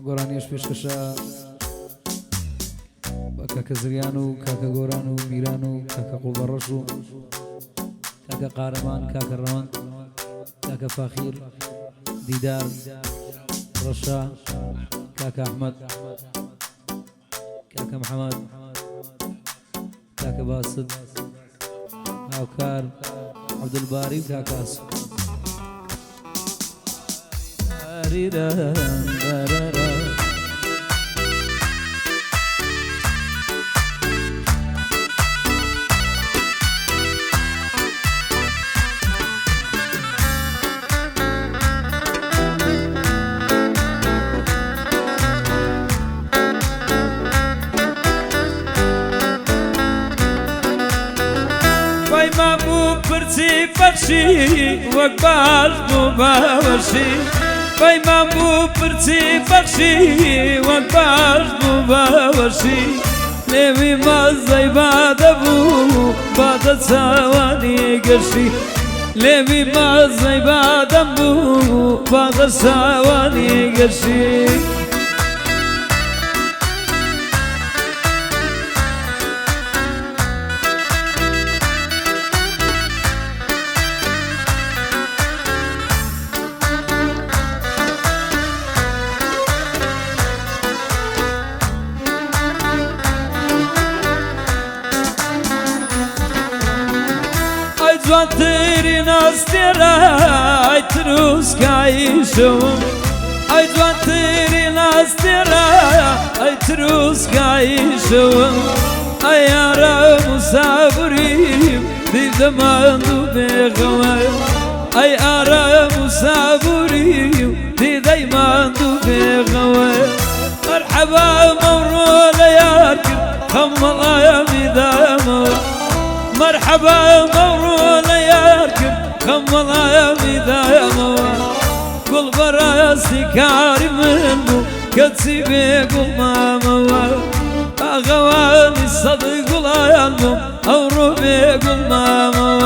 گۆرانیش پێشکەشە بە کاکە زریان و کاکە گۆران و میران و کاکە قوڵبەڕەش و کاکە قارەمان کاکە ڕەوەند کاکە فاخیر دیدار ڕەشا کاکە ئەحمەد کاکە محەمەد کاکە باسط هاوکار عەبدولباری و کاکە ئاسو پرچی بخشی وەک باش بوو باوەشی پەیمان بوو پرچی بەخشی وەک باش بوو باوەشی لێوی مەزەی بادە بوو بادە چاوانی گەشی لێوی مەزەی بادەم بوو بادە چاوانی گەشی جوانترین ئەستێرە ئەی تروسکایی شەوم ئەی جوانترین ئەستێرە ئەی تروسکایی شەوم ئەی یارە موسافریم دیدە ماندوو بێغەوە ئەی ئارە موسافریم دیدەی ماندوو بێغەوە مەرحەبا مەڕۆ لە یار کرد خەمەڵایەمی دامەوە مرحبا مورونا ياركب خمضايامي دايموا قل براسي كاري منو كتسي بيقل ماموا اغواني صدق لا ينمو اورو بيقل ماموا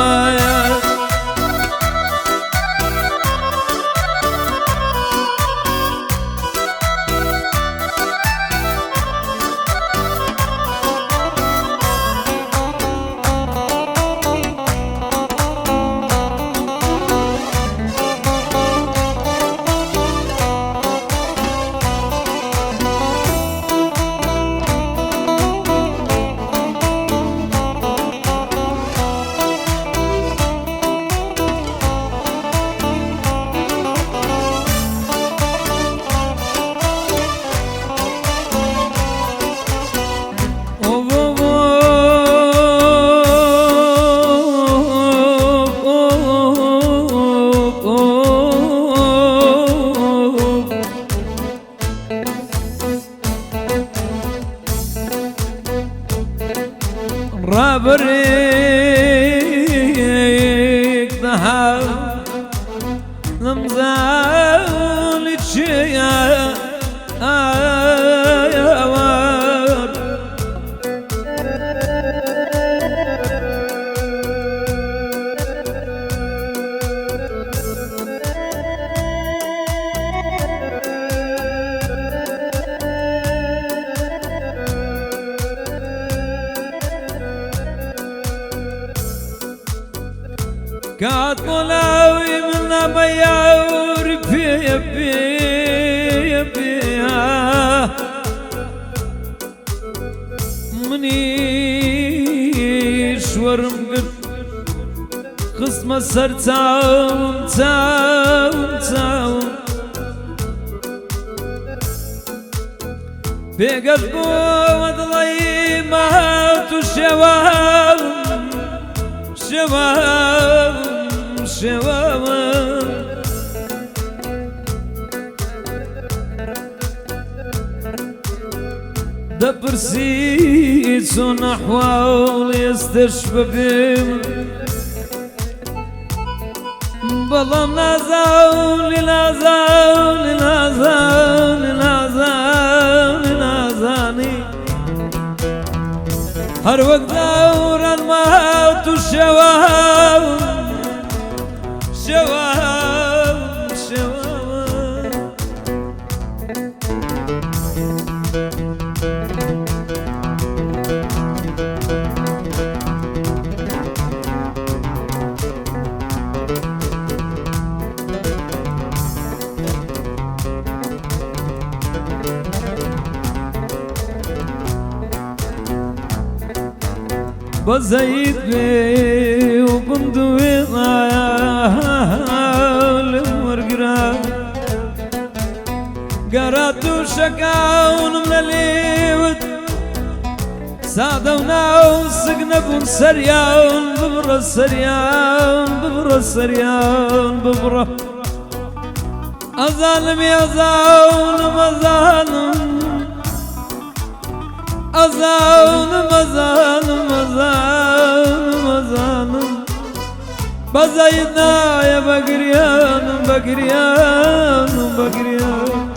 رابريك ذهب لمزال تشيا آيوار كات مولاوي منا بياوري بي منيش ورمقر قسم السر تاون تاون تاون بقلبو وضليمات وشواون شواون شواون دبرسيت سون أحوال يستشفى بهم بلام نازاوني نازاوني نازاوني نازاوني نازاني هر وقت دورا الموت والشواون شواون شواون بزيد بي وبندوي المرقرا قراتو شكاون من الليوت سادونا وسقنا بن سريان ببرا سريان ببرا سريان ببرا أظالم يا ظالم أظالم أظالم أظالم أظالم أظالم بزايدنا يا بقريان بقريان بقريان